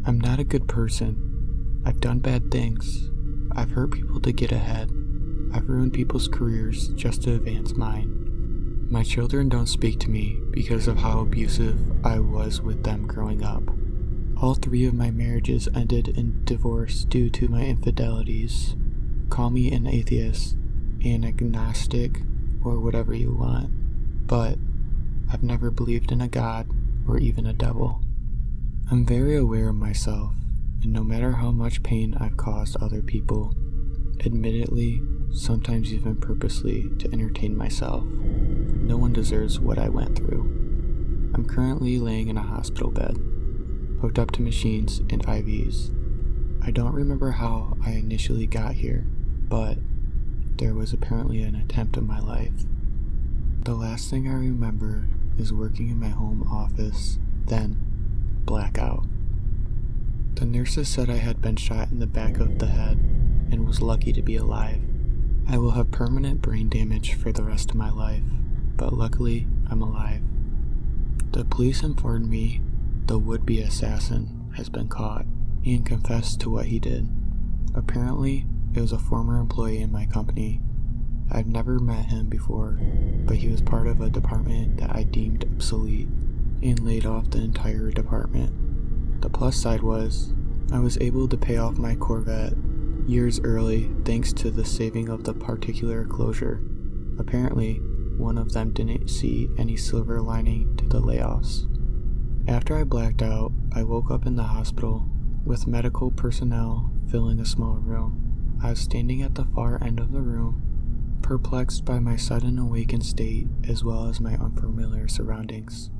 I'm not a good person. I've done bad things. I've hurt people to get ahead. I've ruined people's careers just to advance mine. My children don't speak to me because of how abusive I was with them growing up. All 3 of my marriages ended in divorce due to my infidelities. Call me an atheist, an agnostic, or whatever you want, but I've never believed in a God or even a devil. I'm very aware of myself, and no matter how much pain I've caused other people, admittedly, sometimes even purposely to entertain myself, no one deserves what I went through. I'm currently laying in a hospital bed, hooked up to machines and IVs. I don't remember how I initially got here, but there was apparently an attempt on my life. The last thing I remember is working in my home office, then blackout. The nurses said I had been shot in the back of the head and was lucky to be alive. I will have permanent brain damage for the rest of my life, but luckily I'm alive. The police informed me the would-be assassin has been caught and confessed to what he did. Apparently, it was a former employee in my company. I've never met him before, but he was part of a department that I deemed obsolete and laid off the entire department. The plus side was, I was able to pay off my Corvette years early thanks to the saving of the particular closure. Apparently, one of them didn't see any silver lining to the layoffs. After I blacked out, I woke up in the hospital with medical personnel filling a small room. I was standing at the far end of the room, perplexed by my sudden awakened state as well as my unfamiliar surroundings.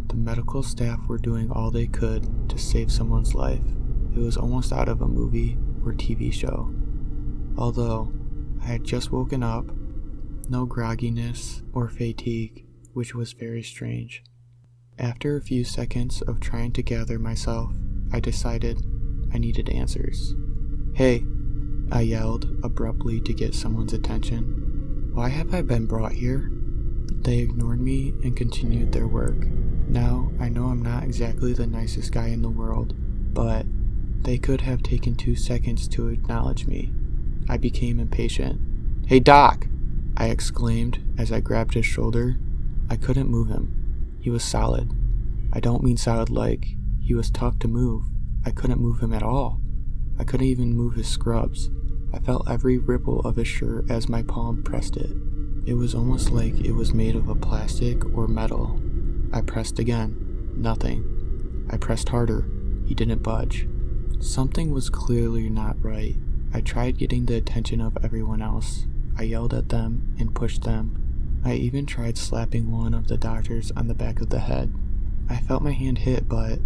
The medical staff were doing all they could to save someone's life. It was almost out of a movie or TV show. Although I had just woken up, no grogginess or fatigue, which was very strange. After a few seconds of trying to gather myself, I decided I needed answers. "Hey," I yelled abruptly to get someone's attention. "Why have I been brought here?" They ignored me and continued their work. Now, I know I'm not exactly the nicest guy in the world, but they could have taken 2 seconds to acknowledge me. I became impatient. "Hey, Doc!" I exclaimed as I grabbed his shoulder. I couldn't move him. He was solid. I don't mean solid like he was tough to move. I couldn't move him at all. I couldn't even move his scrubs. I felt every ripple of his shirt as my palm pressed it. It was almost like it was made of a plastic or metal. I pressed again. Nothing. I pressed harder. He didn't budge. Something was clearly not right. I tried getting the attention of everyone else. I yelled at them and pushed them. I even tried slapping one of the doctors on the back of the head. I felt my hand hit, but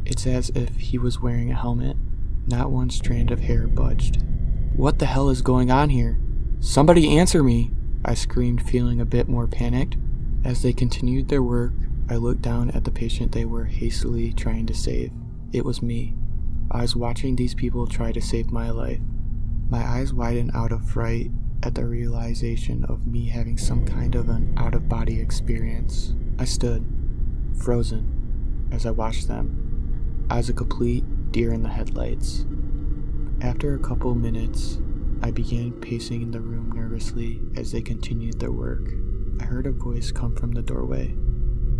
it's as if he was wearing a helmet. Not one strand of hair budged. "What the hell is going on here? Somebody answer me!" I screamed, feeling a bit more panicked. As they continued their work, I looked down at the patient they were hastily trying to save. It was me. I was watching these people try to save my life. My eyes widened out of fright at the realization of me having some kind of an out-of-body experience. I stood, frozen, as I watched them. I was a complete deer in the headlights. After a couple minutes, I began pacing in the room nervously as they continued their work. I heard a voice come from the doorway.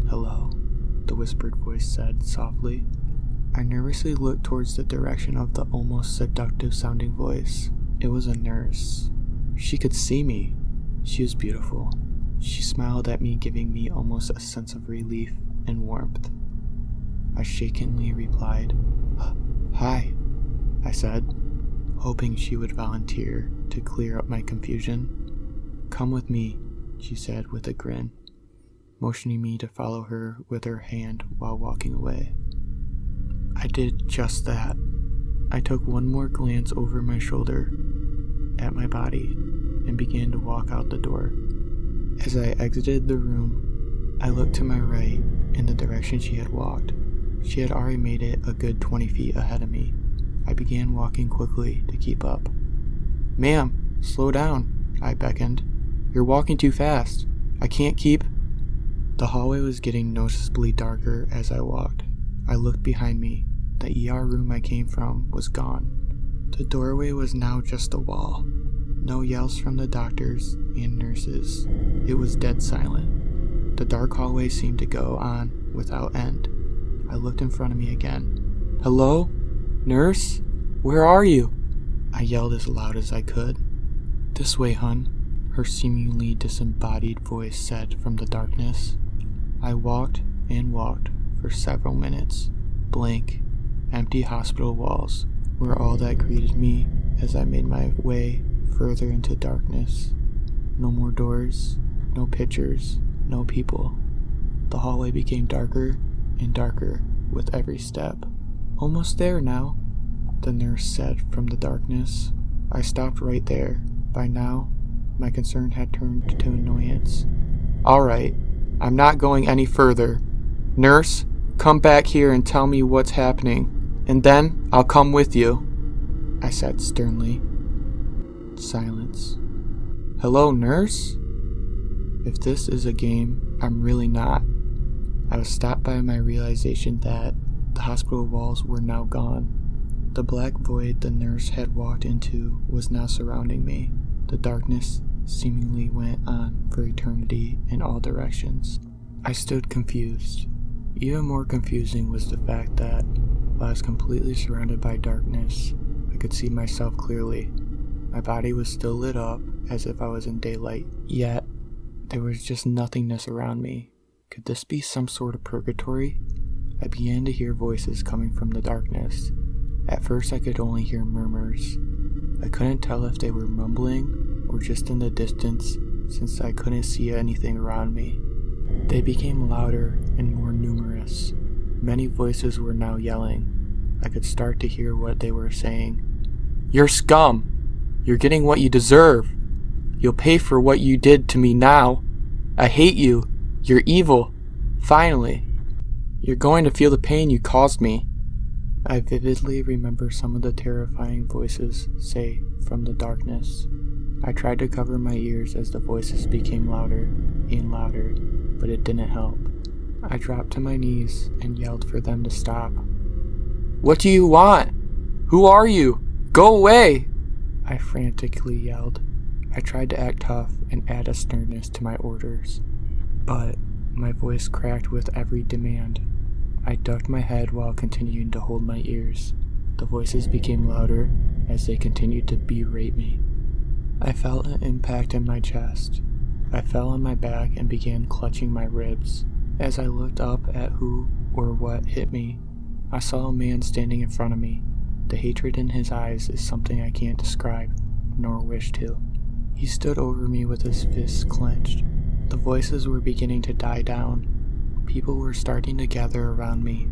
"Hello," the whispered voice said softly. I nervously looked towards the direction of the almost seductive-sounding voice. It was a nurse. She could see me. She was beautiful. She smiled at me, giving me almost a sense of relief and warmth. I shakenly replied, "Hi," I said, hoping she would volunteer to clear up my confusion. "Come with me," she said with a grin, motioning me to follow her with her hand while walking away. I did just that. I took one more glance over my shoulder at my body and began to walk out the door. As I exited the room, I looked to my right in the direction she had walked. She had already made it a good 20 feet ahead of me. I began walking quickly to keep up. "Ma'am, slow down," I beckoned. "You're walking too fast. I can't keep..." The hallway was getting noticeably darker as I walked. I looked behind me. The ER room I came from was gone. The doorway was now just a wall. No yells from the doctors and nurses. It was dead silent. The dark hallway seemed to go on without end. I looked in front of me again. "Hello? Nurse? Where are you?" I yelled as loud as I could. "This way, hun," her seemingly disembodied voice said from the darkness. I walked and walked for several minutes. Blank, empty hospital walls were all that greeted me as I made my way further into darkness. No more doors, no pictures, no people. The hallway became darker and darker with every step. "Almost there now," the nurse said from the darkness. I stopped right there. By now, my concern had turned to annoyance. "All right, I'm not going any further. Nurse, come back here and tell me what's happening, and then I'll come with you," I said sternly. Silence. "Hello, nurse?" If this is a game, I'm really not. I was stopped by my realization that the hospital walls were now gone. The black void the nurse had walked into was now surrounding me. The darkness seemingly went on for eternity in all directions. I stood confused. Even more confusing was the fact that, while I was completely surrounded by darkness, I could see myself clearly. My body was still lit up as if I was in daylight, yet there was just nothingness around me. Could this be some sort of purgatory? I began to hear voices coming from the darkness. At first I could only hear murmurs. I couldn't tell if they were mumbling or just in the distance since I couldn't see anything around me. They became louder and more numerous. Many voices were now yelling. I could start to hear what they were saying. "You're scum! You're getting what you deserve! You'll pay for what you did to me now! I hate you! You're evil! Finally! You're going to feel the pain you caused me!" I vividly remember some of the terrifying voices say from the darkness. I tried to cover my ears as the voices became louder and louder, but it didn't help. I dropped to my knees and yelled for them to stop. "What do you want? Who are you? Go away!" I frantically yelled. I tried to act tough and add a sternness to my orders, but my voice cracked with every demand. I ducked my head while continuing to hold my ears. The voices became louder as they continued to berate me. I felt an impact in my chest. I fell on my back and began clutching my ribs. As I looked up at who or what hit me, I saw a man standing in front of me. The hatred in his eyes is something I can't describe, nor wish to. He stood over me with his fists clenched. The voices were beginning to die down. People were starting to gather around me.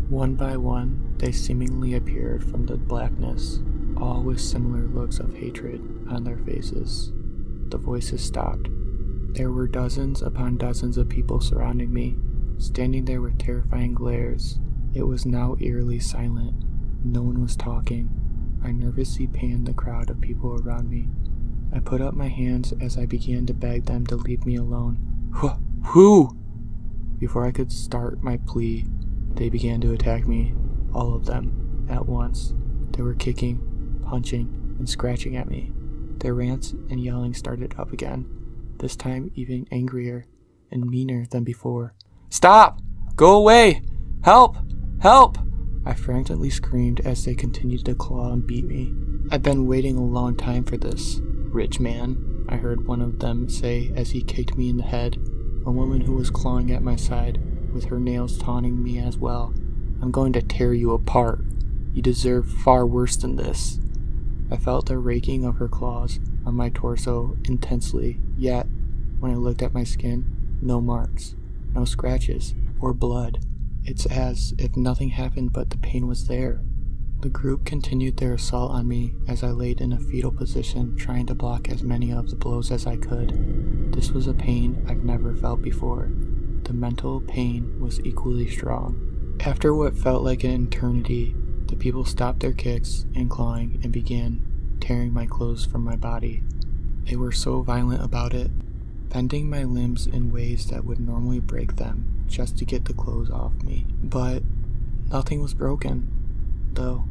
One by one, they seemingly appeared from the blackness, all with similar looks of hatred on their faces. The voices stopped. There were dozens upon dozens of people surrounding me, standing there with terrifying glares. It was now eerily silent. No one was talking. I nervously panned the crowd of people around me. I put up my hands as I began to beg them to leave me alone. Who? Before I could start my plea, they began to attack me, all of them, at once. They were kicking, punching, and scratching at me. Their rants and yelling started up again, this time even angrier and meaner than before. "Stop! Go away! Help! Help!" I frantically screamed as they continued to claw and beat me. "I've been waiting a long time for this, rich man," I heard one of them say as he kicked me in the head. A woman who was clawing at my side, with her nails taunting me as well. "I'm going to tear you apart. You deserve far worse than this." I felt the raking of her claws on my torso intensely, yet, when I looked at my skin, no marks, no scratches, or blood. It's as if nothing happened but the pain was there. The group continued their assault on me as I laid in a fetal position trying to block as many of the blows as I could. This was a pain I've never felt before. The mental pain was equally strong. After what felt like an eternity, the people stopped their kicks and clawing and began tearing my clothes from my body. They were so violent about it, bending my limbs in ways that would normally break them just to get the clothes off me. But nothing was broken. though.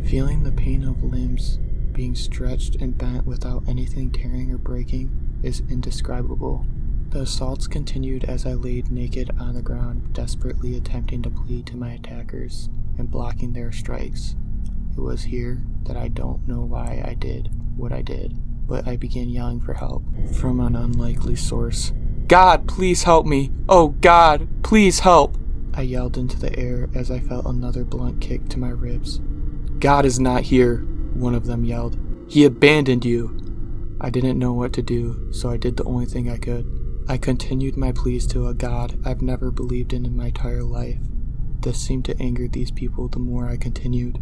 Feeling the pain of limbs being stretched and bent without anything tearing or breaking is indescribable. The assaults continued as I laid naked on the ground, desperately attempting to plead to my attackers and blocking their strikes. It was here that I don't know why I did what I did, but I began yelling for help from an unlikely source. "God, please help me! Oh God, please help!" I yelled into the air as I felt another blunt kick to my ribs. "God is not here," one of them yelled. "He abandoned you." I didn't know what to do, so I did the only thing I could. I continued my pleas to a God I've never believed in my entire life. This seemed to anger these people the more I continued.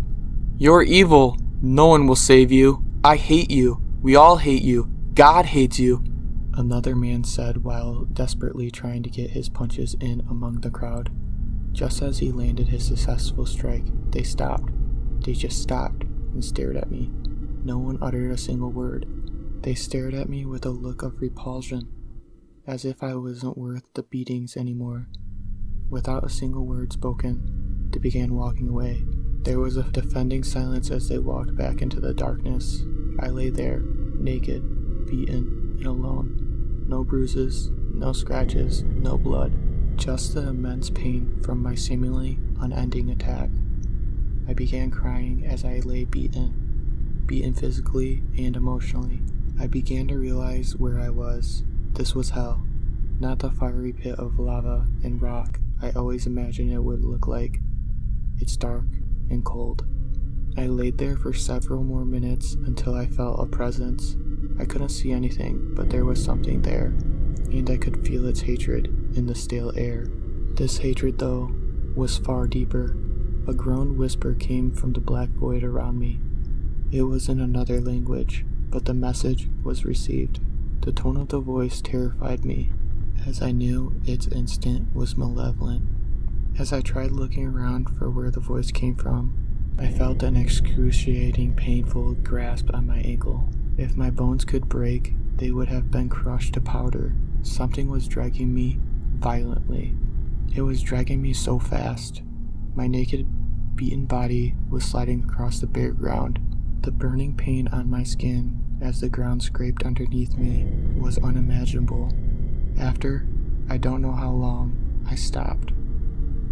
"You're evil. No one will save you. I hate you. We all hate you. God hates you," another man said while desperately trying to get his punches in among the crowd. Just as he landed his successful strike, they stopped. They just stopped and stared at me. No one uttered a single word. They stared at me with a look of repulsion, as if I wasn't worth the beatings anymore. Without a single word spoken, they began walking away. There was a defending silence as they walked back into the darkness. I lay there, naked, beaten, and alone. No bruises, no scratches, no blood. Just the immense pain from my seemingly unending attack. I began crying as I lay beaten physically and emotionally. I began to realize where I was. This was hell, not the fiery pit of lava and rock I always imagined it would look like. It's dark and cold. I laid there for several more minutes until I felt a presence. I couldn't see anything, but there was something there, and I could feel its hatred in the stale air. This hatred, though, was far deeper. A groan whisper came from the black void around me. It was in another language, but the message was received. The tone of the voice terrified me, as I knew its intent was malevolent. As I tried looking around for where the voice came from, I felt an excruciating, painful grasp on my ankle. If my bones could break, they would have been crushed to powder. Something was dragging me violently. It was dragging me so fast. My naked, beaten body was sliding across the bare ground. The burning pain on my skin as the ground scraped underneath me was unimaginable. After, I don't know how long, I stopped.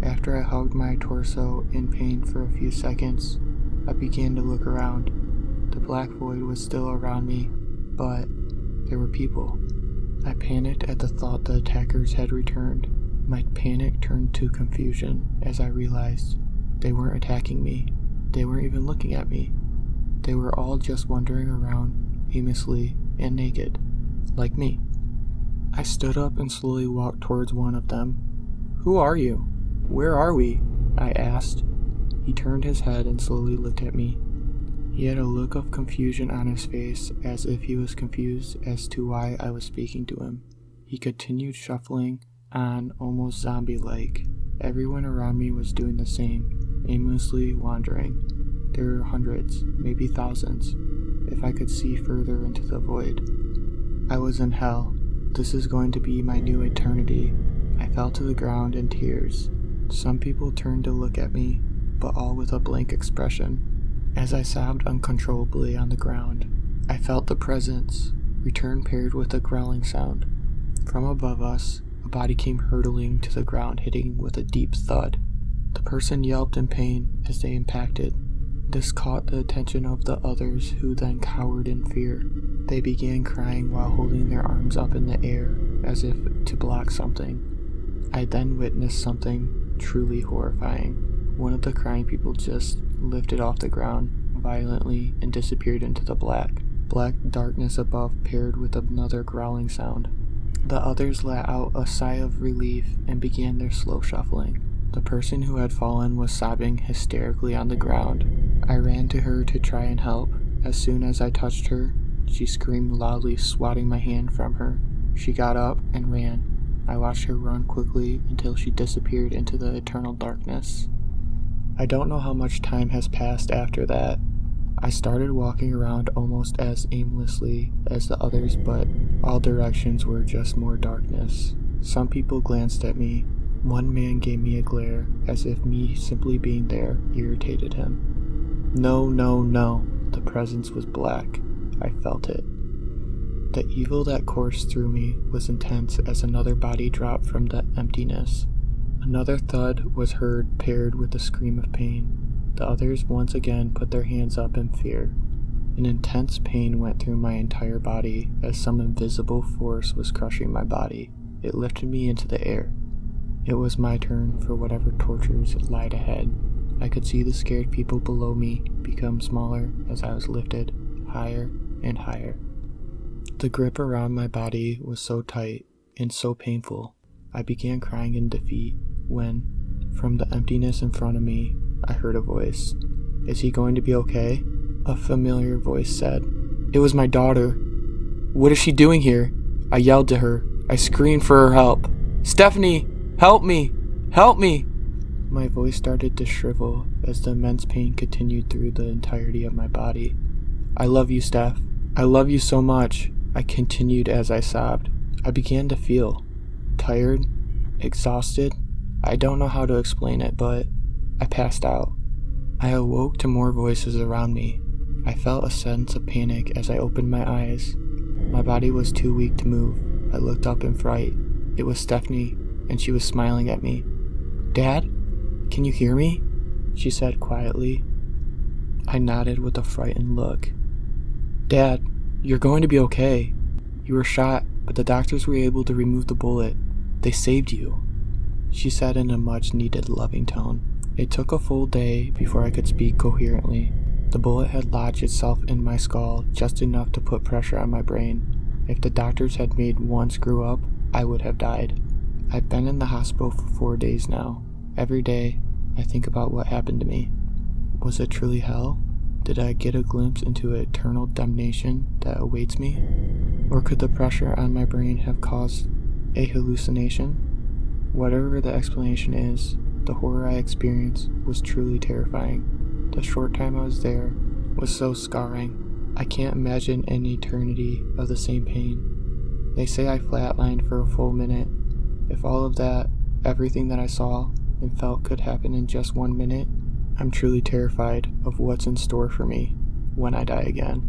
After I hugged my torso in pain for a few seconds, I began to look around. The black void was still around me, but there were people. I panicked at the thought the attackers had returned. My panic turned to confusion as I realized they weren't attacking me. They weren't even looking at me. They were all just wandering around aimlessly and naked, like me. I stood up and slowly walked towards one of them. "Who are you? Where are we?" I asked. He turned his head and slowly looked at me. He had a look of confusion on his face, as if he was confused as to why I was speaking to him. He continued shuffling on, almost zombie-like. Everyone around me was doing the same, aimlessly wandering. There were hundreds, maybe thousands, if I could see further into the void. I was in hell. This is going to be my new eternity. I fell to the ground in tears. Some people turned to look at me, but all with a blank expression. As I sobbed uncontrollably on the ground, I felt the presence return paired with a growling sound. From above us, a body came hurtling to the ground, hitting with a deep thud. The person yelped in pain as they impacted. This caught the attention of the others, who then cowered in fear. They began crying while holding their arms up in the air, as if to block something. I then witnessed something truly horrifying. One of the crying people just lifted off the ground violently and disappeared into the black darkness above, paired with another growling sound. The others let out a sigh of relief and began their slow shuffling. The person who had fallen was sobbing hysterically on the ground. I ran to her to try and help. As soon as I touched her, she screamed loudly, swatting my hand from her. She got up and ran. I watched her run quickly until she disappeared into the eternal darkness. I don't know how much time has passed after that. I started walking around almost as aimlessly as the others, but all directions were just more darkness. Some people glanced at me. One man gave me a glare, as if me simply being there irritated him. No, no, no. The presence was black. I felt it. The evil that coursed through me was intense as another body dropped from the emptiness. Another thud was heard paired with a scream of pain. The others once again put their hands up in fear. An intense pain went through my entire body as some invisible force was crushing my body. It lifted me into the air. It was my turn for whatever tortures lied ahead. I could see the scared people below me become smaller as I was lifted higher and higher. The grip around my body was so tight and so painful. I began crying in defeat when, from the emptiness in front of me, I heard a voice. "Is he going to be okay?" A familiar voice said. "It was my daughter. What is she doing here?" I yelled to her. I screamed for her help. "Stephanie, help me! Help me!" My voice started to shrivel as the immense pain continued through the entirety of my body. "I love you, Steph. I love you so much," I continued as I sobbed. I began to feel tired, exhausted. I don't know how to explain it, but I passed out. I awoke to more voices around me. I felt a sense of panic as I opened my eyes. My body was too weak to move. I looked up in fright. It was Stephanie, and she was smiling at me. "Dad, can you hear me?" she said quietly. I nodded with a frightened look. "Dad, you're going to be okay. You were shot, but the doctors were able to remove the bullet. They saved you," she said in a much-needed loving tone. It took a full day before I could speak coherently. The bullet had lodged itself in my skull just enough to put pressure on my brain. If the doctors had made one screw up, I would have died. I've been in the hospital for 4 days now. Every day, I think about what happened to me. Was it truly hell? Did I get a glimpse into eternal damnation that awaits me? Or could the pressure on my brain have caused a hallucination? Whatever the explanation is, the horror I experienced was truly terrifying. The short time I was there was so scarring. I can't imagine an eternity of the same pain. They say I flatlined for a full minute. If all of that, everything that I saw and felt could happen in just 1 minute, I'm truly terrified of what's in store for me when I die again.